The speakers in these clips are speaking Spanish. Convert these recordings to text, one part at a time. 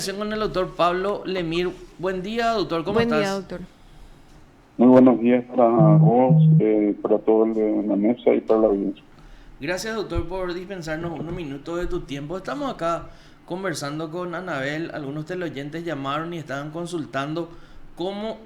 comunicación con el doctor Pablo Lemir. Buen día, doctor, ¿cómo Buen día, estás? doctor. Muy buenos días para vos, para todo el de la mesa y para la audiencia. Gracias, doctor, por dispensarnos unos minutos de tu tiempo. Estamos acá conversando con Anabel. Algunos teleoyentes llamaron y estaban consultando cómo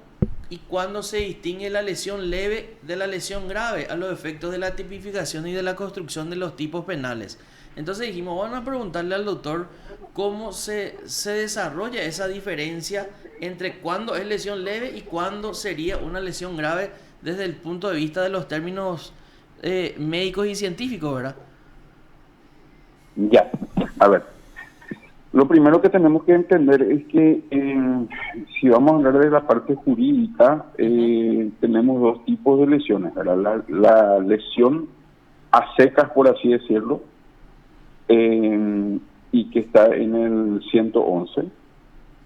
y cuándo se distingue la lesión leve de la lesión grave a los efectos de la tipificación y de la construcción de los tipos penales. Entonces dijimos, vamos a preguntarle al doctor cómo se desarrolla esa diferencia entre cuándo es lesión leve y cuándo sería una lesión grave desde el punto de vista de los términos médicos y científicos, ¿verdad? Ya, a ver, lo primero que tenemos que entender es que si vamos a hablar de la parte jurídica, tenemos dos tipos de lesiones, ¿verdad? La lesión a secas, por así decirlo, y que está en el 111,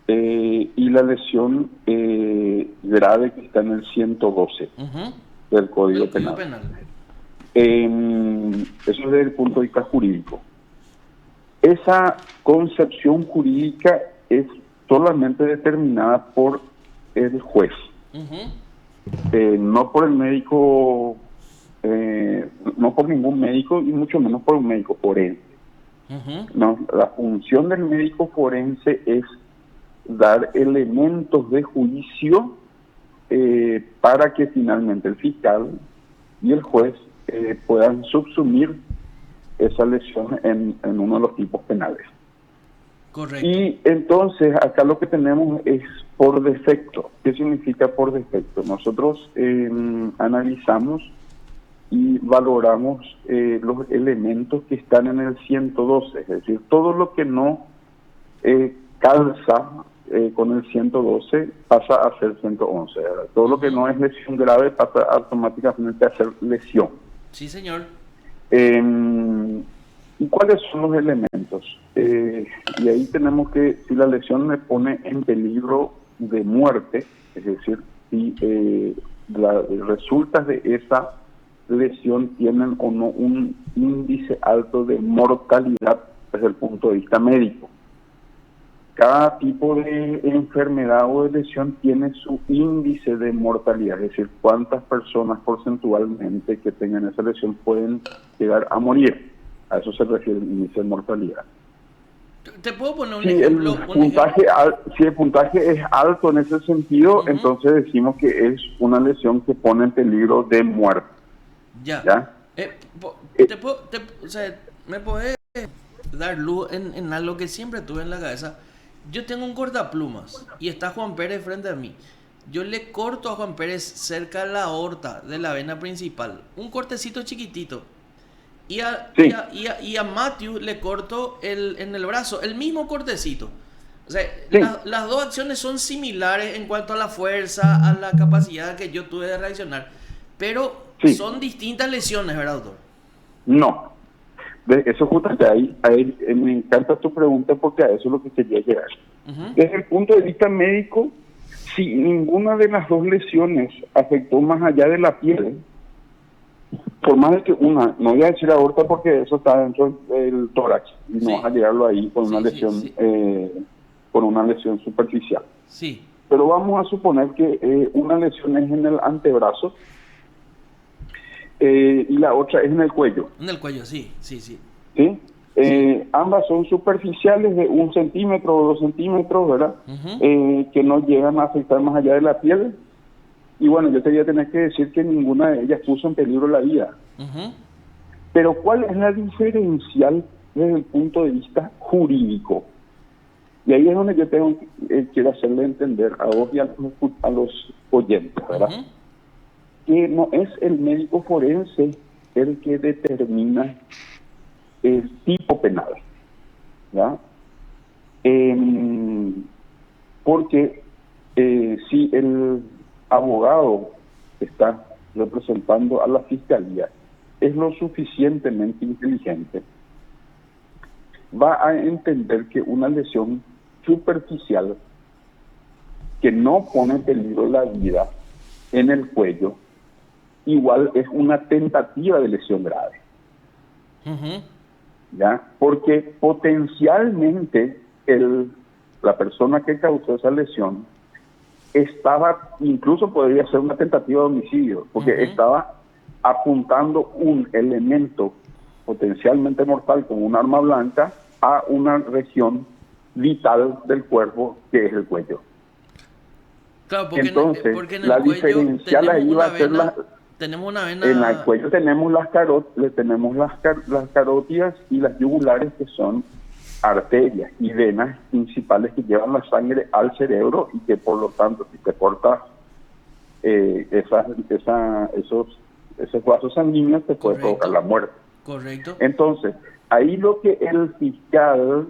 y la lesión grave que está en el 112 del Código Penal. Eso es desde el punto de vista jurídico. Esa concepción jurídica es solamente determinada por el juez, no por el médico, no por ningún médico y mucho menos por un médico forense. No, la función del médico forense es dar elementos de juicio para que finalmente el fiscal y el juez puedan subsumir esa lesión en uno de los tipos penales. Correcto. Y entonces acá lo que tenemos es por defecto. ¿Qué significa por defecto? Nosotros analizamos y valoramos los elementos que están en el 112, es decir, todo lo que no calza con el 112 pasa a ser 111, ¿verdad? Todo lo que no es lesión grave pasa automáticamente a ser lesión. Sí, señor. ¿Y cuáles son los elementos? Y ahí tenemos que, si la lesión me pone en peligro de muerte, es decir, si resultas de esa lesión tienen o no un índice alto de mortalidad desde el punto de vista médico. Cada tipo de enfermedad o de lesión tiene su índice de mortalidad, es decir, cuántas personas porcentualmente que tengan esa lesión pueden llegar a morir. A eso se refiere el índice de mortalidad. ¿Te puedo poner un Si ejemplo? Si el puntaje es alto en ese sentido, entonces decimos que es una lesión que pone en peligro de muerte. ¿Ya? O sea, ¿me podés dar luz en algo que siempre tuve en la cabeza? Yo tengo un cortaplumas y está Juan Pérez frente a mí. Yo le corto a Juan Pérez cerca de la aorta de la vena principal, un cortecito chiquitito. Y a Matthew le corto en el brazo, el mismo cortecito. O sea, las dos acciones son similares en cuanto a la fuerza, a la capacidad que yo tuve de reaccionar. Pero son distintas lesiones, ¿verdad, doctor? No. Eso justamente ahí me encanta tu pregunta porque a eso es lo que quería llegar. Desde el punto de vista médico, si ninguna de las dos lesiones afectó más allá de la piel, por más de que una, no voy a decir aorta porque eso está dentro del tórax, y no vas a llegarlo ahí con una lesión, con una lesión superficial. Sí. Pero vamos a suponer que una lesión es en el antebrazo, y la otra es en el cuello. En el cuello, sí. ¿Sí? Ambas son superficiales de 1 centímetro o 2 centímetros, ¿verdad? Que no llegan a afectar más allá de la piel. Y bueno, yo te voy a tener que decir que ninguna de ellas puso en peligro la vida. Pero ¿cuál es la diferencial desde el punto de vista jurídico? Y ahí es donde yo quiero hacerle entender a vos y a los oyentes, ¿verdad? Que no es el médico forense el que determina el tipo penal, ¿ya? Porque si el abogado que está representando a la fiscalía es lo suficientemente inteligente, va a entender que una lesión superficial que no pone en peligro la vida en el cuello igual es una tentativa de lesión grave. ¿Ya? Porque potencialmente el la persona que causó esa lesión estaba, incluso podría ser una tentativa de homicidio, porque estaba apuntando un elemento potencialmente mortal como un arma blanca a una región vital del cuerpo que es el cuello. Claro, porque Entonces, porque en la el cuello diferencial ahí va a ser tenemos una vena. En el cuello tenemos tenemos las carótidas y las yugulares, que son arterias y venas principales que llevan la sangre al cerebro, y que por lo tanto, si te cortas esos vasos sanguíneos, te puede provocar la muerte. Correcto. Entonces, ahí lo que el fiscal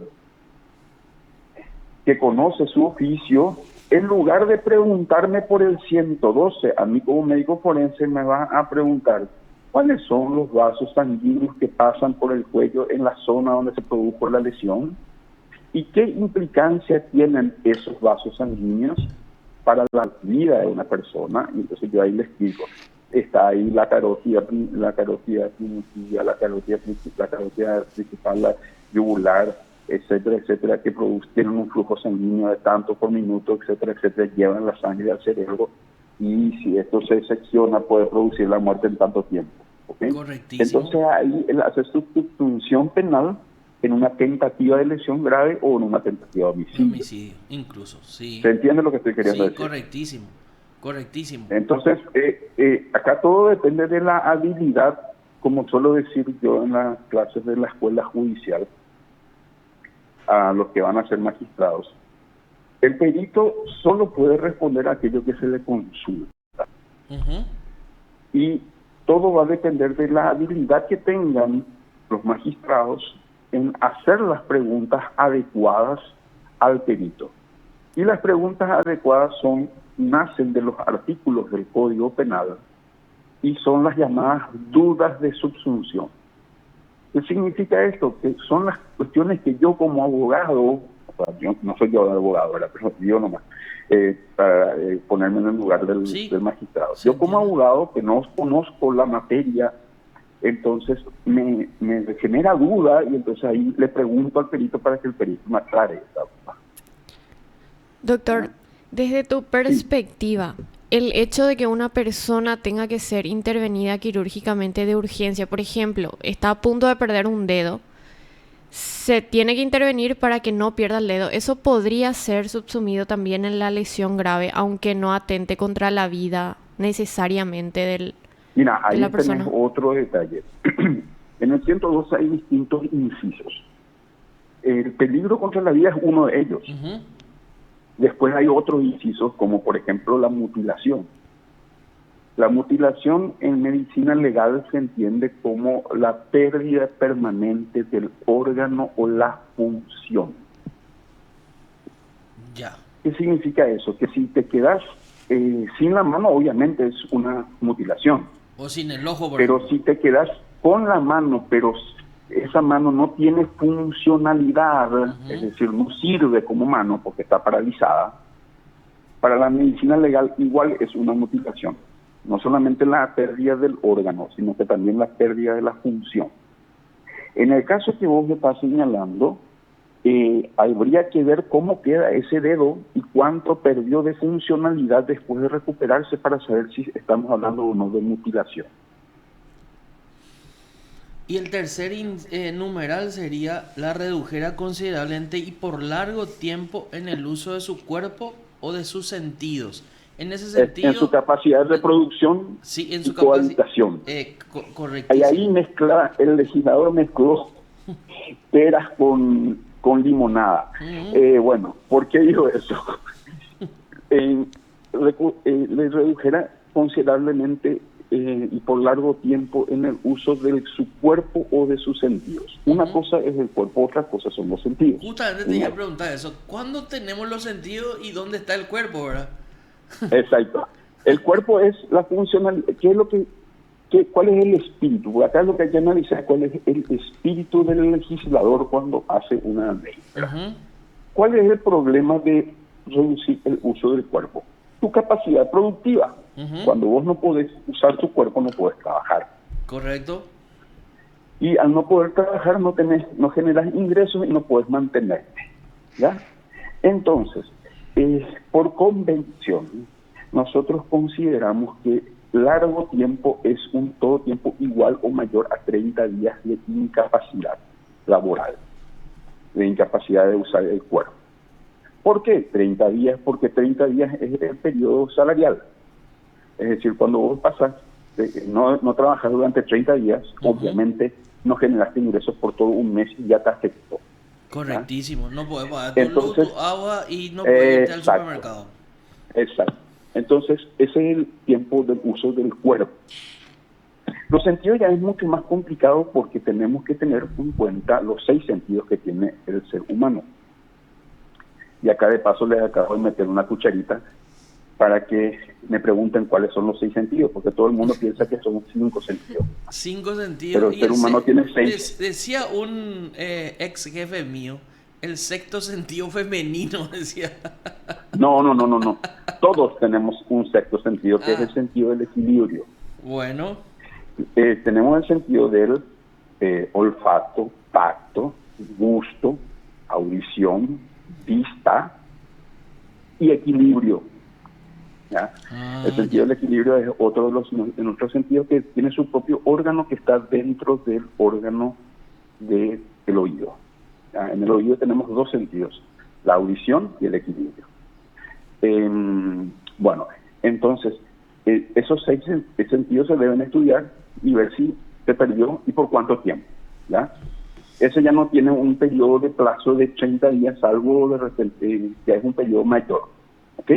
que conoce su oficio, en lugar de preguntarme por el 112, a mí como médico forense me va a preguntar cuáles son los vasos sanguíneos que pasan por el cuello en la zona donde se produjo la lesión y qué implicancia tienen esos vasos sanguíneos para la vida de una persona. Y entonces yo ahí le explico. Está ahí la carótida primitiva, la carótida principal, la yugular, etcétera, etcétera, que tienen un flujo sanguíneo de tanto por minuto, etcétera, etcétera, llevan la sangre al cerebro, y si esto se secciona puede producir la muerte en tanto tiempo. ¿Okay? Correctísimo. Entonces ahí él hace su función penal en una tentativa de lesión grave o en una tentativa de homicidio. Homicidio, incluso, sí. ¿Se entiende lo que estoy queriendo decir? Correctísimo, correctísimo. Entonces, acá todo depende de la habilidad, como suelo decir yo en las clases de la escuela judicial, a los que van a ser magistrados. El perito solo puede responder a aquello que se le consulta. Y todo va a depender de la habilidad que tengan los magistrados en hacer las preguntas adecuadas al perito. Y las preguntas adecuadas nacen de los artículos del Código Penal y son las llamadas dudas de subsunción. ¿Qué significa esto? Que son las cuestiones que yo como abogado, yo no soy yo el abogado, ¿verdad? Pero yo nomás, para ponerme en el lugar del magistrado. Yo como abogado, que no conozco la materia, entonces me genera duda, y entonces ahí le pregunto al perito para que el perito me aclare esa duda. Doctor, desde tu perspectiva, el hecho de que una persona tenga que ser intervenida quirúrgicamente de urgencia, por ejemplo, está a punto de perder un dedo, se tiene que intervenir para que no pierda el dedo, ¿eso podría ser subsumido también en la lesión grave, aunque no atente contra la vida necesariamente de la persona? Mira, ahí tenés otro detalle. En el 112 hay distintos incisos. El peligro contra la vida es uno de ellos. Después hay otros incisos, como por ejemplo la mutilación. La mutilación en medicina legal se entiende como la pérdida permanente del órgano o la función. Ya. ¿Qué significa eso? Que si te quedas sin la mano, obviamente es una mutilación. O sin el ojo, pero si te quedas con la mano, pero esa mano no tiene funcionalidad, es decir, no sirve como mano porque está paralizada, para la medicina legal igual es una mutilación. No solamente la pérdida del órgano, sino que también la pérdida de la función. En el caso que vos me estás señalando, habría que ver cómo queda ese dedo y cuánto perdió de funcionalidad después de recuperarse para saber si estamos hablando o no de mutilación. Y el tercer numeral sería: la redujera considerablemente y por largo tiempo en el uso de su cuerpo o de sus sentidos. En ese sentido, en su capacidad de reproducción, sí, en su cohabitación. Correctísimo. Ahí el legislador mezcló peras con limonada. Bueno, ¿por qué dijo eso? Le redujera considerablemente y por largo tiempo en el uso de su cuerpo o de sus sentidos. Una cosa es el cuerpo, otra cosa son los sentidos. Justamente te iba a preguntar eso. ¿Cuándo tenemos los sentidos y dónde está el cuerpo, verdad? Exacto. El cuerpo es la funcionalidad. ¿Cuál es el espíritu? Acá lo que hay que analizar, cuál es el espíritu del legislador cuando hace una ley. ¿Cuál es el problema de reducir el uso del cuerpo? Tu capacidad productiva. Cuando vos no podés usar tu cuerpo, no podés trabajar. Correcto. Y al no poder trabajar, no generas ingresos y no podés mantenerte. ¿Ya? Entonces, por convención, nosotros consideramos que largo tiempo es un todo tiempo igual o mayor a 30 días de incapacidad laboral, de incapacidad de usar el cuerpo. ¿Por qué 30 días? Porque 30 días es el periodo salarial. Es decir, cuando vos pasas, no trabajas durante 30 días, obviamente no generaste ingresos por todo un mes y ya te afectó. Correctísimo, no puedes pagar tu luz, tu agua y no puedes irte al supermercado. Exacto. Entonces, ese es el tiempo del uso del cuerpo. Los sentidos ya es mucho más complicado porque tenemos que tener en cuenta los 6 sentidos que tiene el ser humano. Y acá de paso les acabo de meter una cucharita para que me pregunten cuáles son los 6 sentidos, porque todo el mundo piensa que son 5 sentidos. 5 sentidos. Pero el ser humano tiene 6. Decía un ex jefe mío, el sexto sentido femenino, decía. No. Todos tenemos un sexto sentido, que es el sentido del equilibrio. Bueno. Tenemos el sentido del olfato, tacto, gusto, audición, vista y equilibrio. ¿Ya? El sentido del equilibrio es otro de nuestros sentidos que tiene su propio órgano que está dentro del órgano del oído. ¿Ya? En el oído tenemos 2 sentidos, la audición y el equilibrio. Bueno, entonces, esos 6 sentidos se deben estudiar y ver si se perdió y por cuánto tiempo. ¿Ya? Ese ya no tiene un periodo de plazo de 30 días, salvo de repente ya es un periodo mayor. ¿Ok?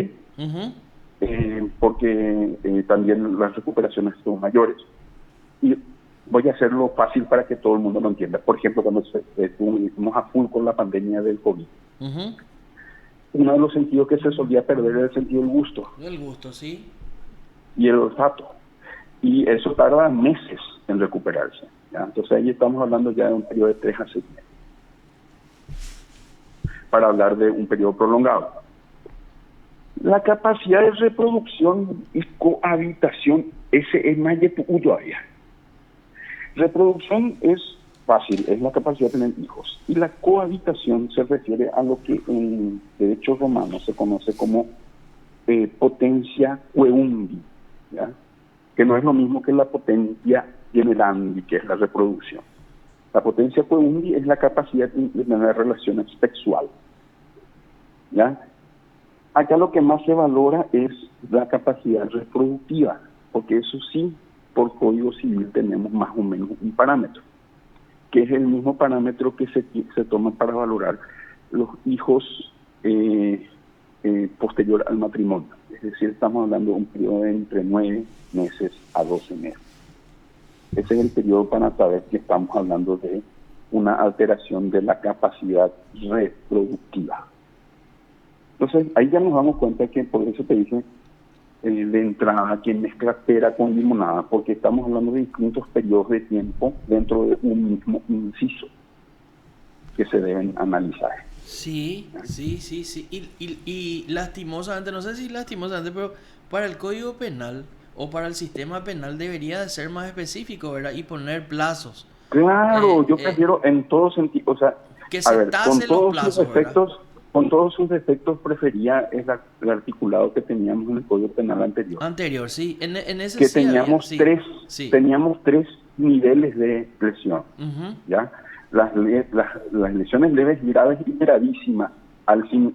Porque también las recuperaciones son mayores. Y voy a hacerlo fácil para que todo el mundo lo entienda. Por ejemplo, cuando estuvimos a full con la pandemia del COVID, uno de los sentidos que se solía perder era el sentido del gusto. El gusto, sí. Y el olfato. Y eso tarda meses en recuperarse. ¿Ya? Entonces ahí estamos hablando ya de un periodo de 3 a 6 meses. Para hablar de un periodo prolongado. La capacidad de reproducción y cohabitación, ese es más de tu todavía. Reproducción es fácil, es la capacidad de tener hijos. Y la cohabitación se refiere a lo que en derecho romano se conoce como potentia queundi, ¿ya? Que no es lo mismo que la potentia generandi, que es la reproducción. La potentia queundi es la capacidad de tener relaciones sexuales. ¿Ya? Acá lo que más se valora es la capacidad reproductiva, porque eso sí, por Código Civil tenemos más o menos un parámetro, que es el mismo parámetro que se toma para valorar los hijos posterior al matrimonio. Es decir, estamos hablando de un periodo de entre 9 meses a 12 meses. Ese es el periodo para saber que estamos hablando de una alteración de la capacidad reproductiva. Entonces, ahí ya nos damos cuenta que por eso te dije de entrada que mezcla pera con limonada, porque estamos hablando de distintos periodos de tiempo dentro de un mismo inciso que se deben analizar. Sí. Y lastimosamente, no sé si lastimosamente, pero para el Código Penal o para el sistema penal debería de ser más específico, ¿verdad? Y poner plazos. Claro, yo prefiero en todo sentido, o sea, que se tasen los plazos, con todos sus defectos prefería el articulado que teníamos en el Código Penal anterior. Anterior, sí. En ese que sí teníamos había, teníamos 3 niveles de lesión. ¿Ya? Las lesiones leves, graves y gravísimas,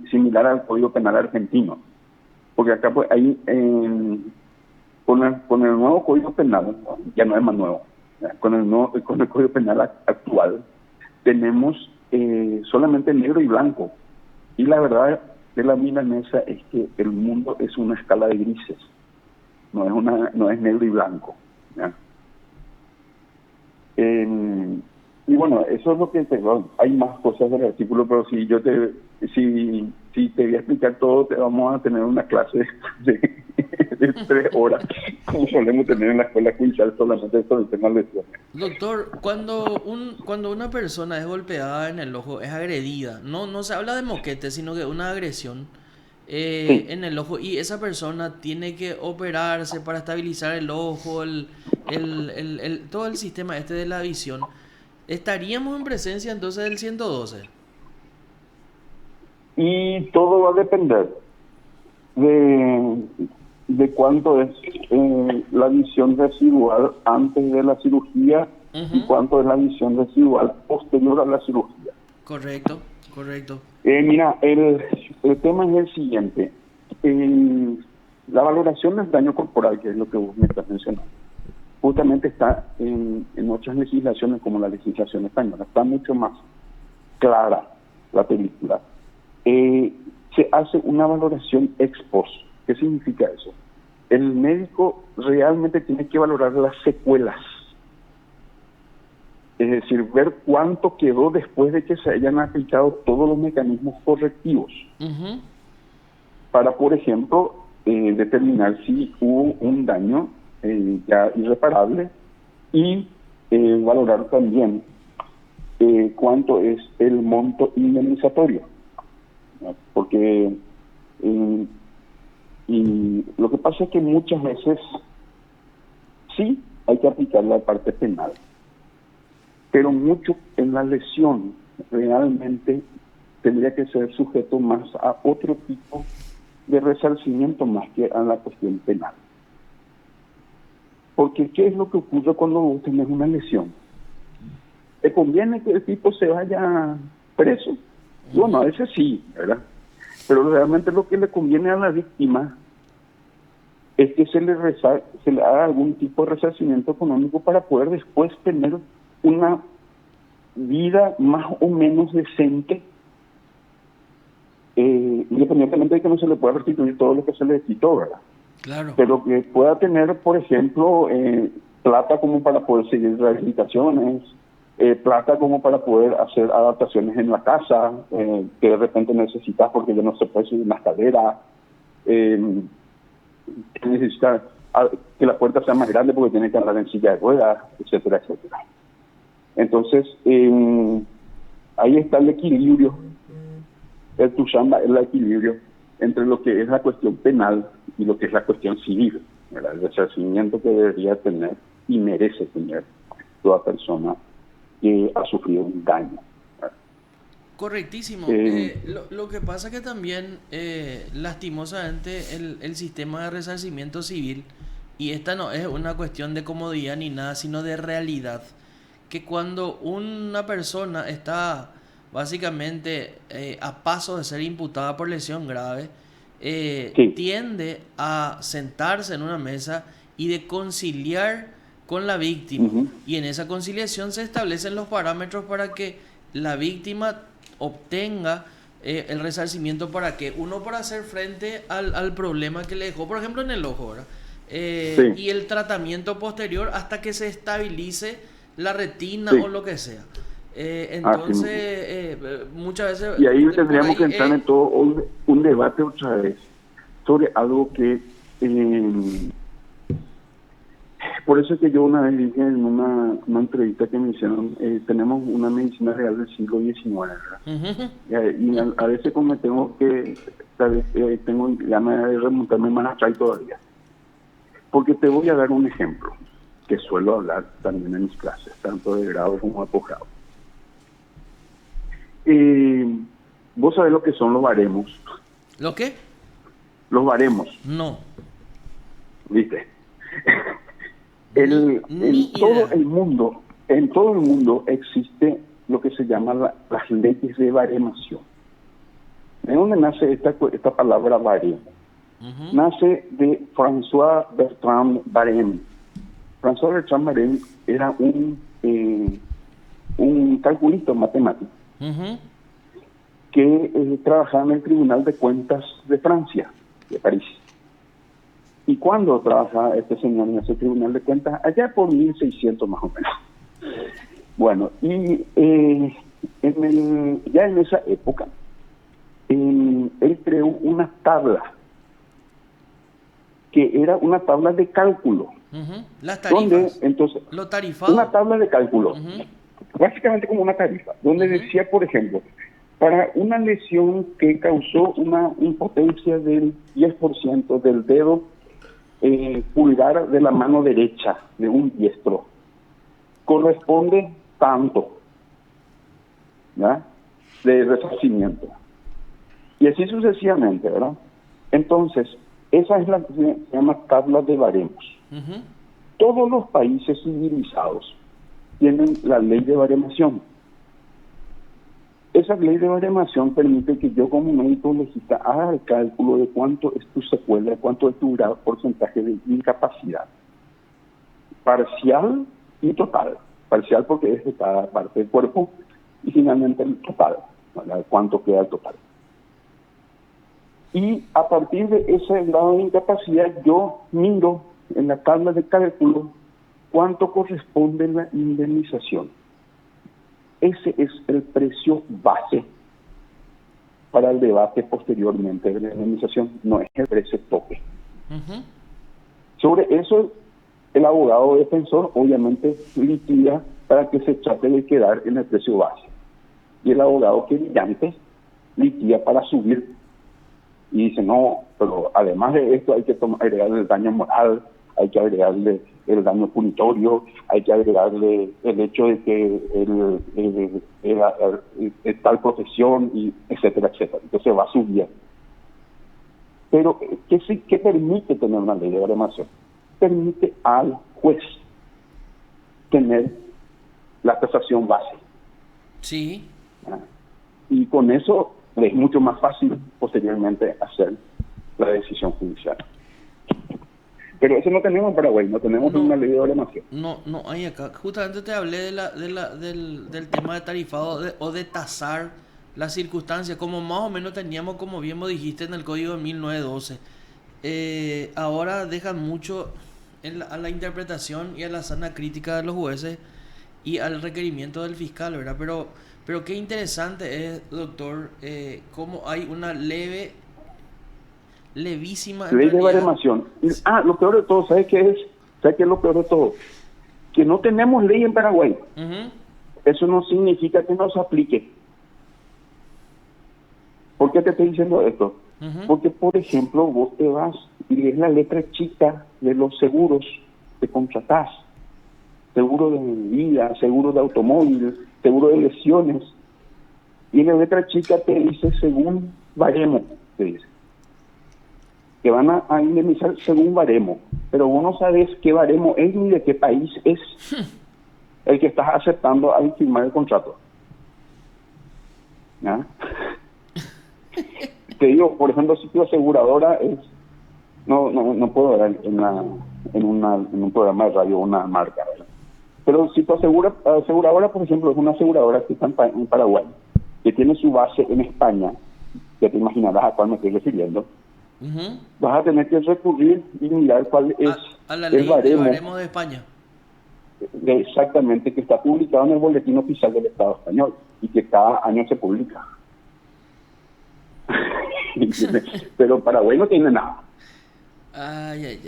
similar al Código Penal argentino. Porque acá pues ahí con el nuevo Código Penal, ya no es más nuevo, ¿ya? Con el Código Penal actual tenemos solamente negro y blanco. Y la verdad de la milanesa es que el mundo es una escala de grises, no es negro y blanco, ¿ya? Y bueno, eso es lo que hay más cosas del artículo, pero si te voy a explicar todo, te vamos a tener una clase de 3 horas, como solemos tener en la escuela Quinchal, solamente sobre el tema de lesiones. Doctor, cuando una persona es golpeada en el ojo, es agredida, no se habla de moquete, sino que una agresión en el ojo, y esa persona tiene que operarse para estabilizar el ojo, todo el sistema de la visión. ¿Estaríamos en presencia entonces del 112? Y todo va a depender de cuánto es la visión residual antes de la cirugía y cuánto es la visión residual posterior a la cirugía. Correcto, correcto. Mira, el tema es el siguiente. La valoración del daño corporal, que es lo que vos me estás mencionando, justamente está en otras legislaciones como la legislación española. Está mucho más clara la película. Se hace una valoración ex post. ¿Qué significa eso? El médico realmente tiene que valorar las secuelas. Es decir, ver cuánto quedó después de que se hayan aplicado todos los mecanismos correctivos. Para, por ejemplo, determinar si hubo un daño ya irreparable y valorar también cuánto es el monto indemnizatorio. ¿No? Porque y lo que pasa es que muchas veces sí hay que aplicar la parte penal, pero mucho en la lesión realmente tendría que ser sujeto más a otro tipo de resarcimiento más que a la cuestión penal. Porque ¿qué es lo que ocurre cuando vos tenés una lesión? ¿Te conviene que el tipo se vaya preso? Bueno, a veces sí, ¿verdad? Pero realmente lo que le conviene a la víctima es que se le haga algún tipo de resarcimiento económico para poder después tener una vida más o menos decente, independientemente de que no se le pueda restituir todo lo que se le quitó, ¿verdad? Claro. Pero que pueda tener, por ejemplo, plata como para poder seguir rehabilitaciones, plata como para poder hacer adaptaciones en la casa, que de repente necesitas porque ya no se puede subir una escalera, necesita que la puerta sea más grande porque tiene que andar en silla de ruedas, etcétera, etcétera. Entonces, ahí está el equilibrio, el tushamba es el equilibrio entre lo que es la cuestión penal y lo que es la cuestión civil, ¿verdad? El resarcimiento que debería tener y merece tener toda persona que ha sufrido un daño. Correctísimo. Lo que pasa que también, lastimosamente, el sistema de resarcimiento civil, y esta no es una cuestión de comodidad ni nada, sino de realidad, que cuando una persona está básicamente a paso de ser imputada por lesión grave, Sí. tiende a sentarse en una mesa y de conciliar con la víctima. Y en esa conciliación se establecen los parámetros para que la víctima obtenga el resarcimiento. ¿Para qué? Uno, para hacer frente al problema que le dejó, por ejemplo, en el ojo, ¿verdad? Sí. Y el tratamiento posterior hasta que se estabilice la retina, Sí. o lo que sea. Entonces, muchas veces... Y ahí tendríamos ahí, que entrar en todo un debate otra vez sobre algo que... por eso es que yo una vez dije en una entrevista que me hicieron, tenemos una medicina real del siglo XIX, ¿verdad? Y a veces como tengo que... tengo ganas de remontarme más atrás todavía. Porque te voy a dar un ejemplo que suelo hablar también en mis clases, tanto de grado como de posgrado. ¿Vos sabés lo que son los baremos? ¿Lo qué? Los baremos. No. ¿Viste? En todo el mundo existe lo que se llama las leyes de baremación. ¿De dónde nace esta palabra baremo? Nace de François Bertrand Barème. François Bertrand Barème era un calculista matemático que trabajaba en el Tribunal de Cuentas de Francia, de París. ¿Y cuándo trabajaba este señor en ese Tribunal de Cuentas? Allá por 1600 más o menos. Bueno, y ya en esa época, él creó una tabla, que era una tabla de cálculo. Las tarifas. Donde, entonces, lo tarifado. una tabla de cálculo, básicamente como una tarifa, donde decía, por ejemplo, para una lesión que causó una impotencia del 10% del dedo pulgar de la mano derecha de un diestro, corresponde tanto, ¿ya?, de resarcimiento. Y así sucesivamente, ¿verdad? Entonces, esa es la que se llama tabla de baremos. Ujú. Todos los países civilizados tienen la ley de baremación. Esa ley de baremación permite que yo como médico legista haga el cálculo de cuánto es tu secuela, cuánto es tu grado, porcentaje de incapacidad. Parcial y total. Parcial porque es de cada parte del cuerpo y finalmente el total, ¿verdad? Cuánto queda el total. Y a partir de ese grado de incapacidad yo miro en la tabla de cálculo cuánto corresponde la indemnización. Ese es el precio base para el debate posteriormente de la indemnización, no es el precio tope. Ujú. Sobre eso, el abogado defensor obviamente litiga para que se trate de quedar en el precio base. Y el abogado querellante litiga para subir. Y dice, no, pero además de esto hay que agregarle el daño moral, hay que agregarle el daño punitorio, hay que agregarle el hecho de que tal profesión, y etcétera, etcétera. Entonces va a subir. Pero, ¿qué permite tener una ley de baremación? Permite al juez tener la tasación base. Sí. Y con eso es mucho más fácil posteriormente hacer la decisión judicial. Pero eso no tenemos en Paraguay, no tenemos una ley de baremación. No hay acá. Justamente te hablé del tema de tarifado o de tasar las circunstancias, como más o menos teníamos, como bien me dijiste, en el Código de 1912. Ahora dejan mucho a la interpretación y a la sana crítica de los jueces y al requerimiento del fiscal, ¿verdad? Pero qué interesante es, doctor, cómo hay una levísima Ley de baremación. Lo peor de todo, ¿sabes qué es? ¿Sabes qué es lo peor de todo? Que no tenemos ley en Paraguay. Uh-huh. Eso no significa que no se aplique. ¿Por qué te estoy diciendo esto? Uh-huh. Porque, por ejemplo, vos te vas y lees la letra chica de los seguros que contratás. Seguro de vida, seguro de automóvil, seguro de lesiones. Y en la letra chica te dice según baremo, te dice. Que van a indemnizar según baremo. Pero vos no sabes qué baremo es ni de qué país es el que estás aceptando al firmar el contrato. ¿Ya? Te digo, por ejemplo, si tu aseguradora es... No puedo dar en un programa de radio una marca, ¿verdad? Pero si tu aseguradora, por ejemplo, es una aseguradora que está en Paraguay, que tiene su base en España, que te imaginarás a cuál me estoy refiriendo, Uh-huh. vas a tener que recurrir y mirar cuál es a la ley el baremo, de baremo de España. Exactamente, que está publicado en el Boletín Oficial del Estado Español y que cada año se publica. Pero Paraguay no tiene nada. Ay,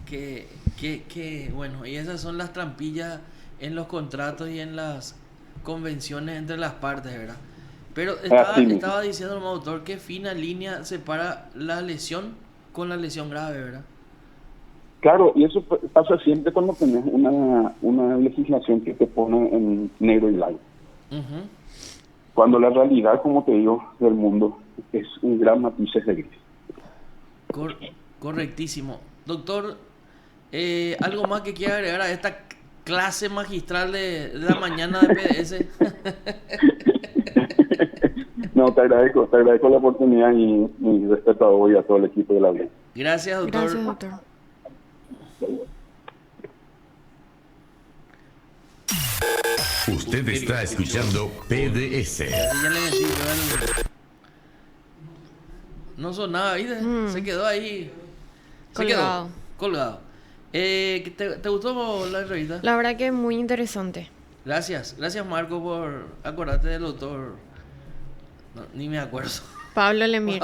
que bueno, y esas son las trampillas en los contratos y en las convenciones entre las partes, ¿verdad? Pero estaba diciendo el autor que fina línea separa la lesión con la lesión grave, ¿verdad? Claro, y eso pasa siempre cuando tenés una legislación que te pone en negro y blanco. Uh-huh. Cuando la realidad, como te digo, del mundo es un gran matices de gris. Correctísimo. Doctor, ¿algo más que quiera agregar a esta clase magistral de la mañana de PDS? No, te agradezco la oportunidad y respeto a vos y a todo el equipo de la vida. Gracias, doctor. Gracias, doctor. Usted está escuchando PDS. Ya le metí, no sonaba, ¿viste? Se quedó ahí. Colgado. ¿Te gustó la entrevista? La verdad que es muy interesante. Gracias Marco por acordarte del doctor. No, ni me acuerdo. Pablo Lemir.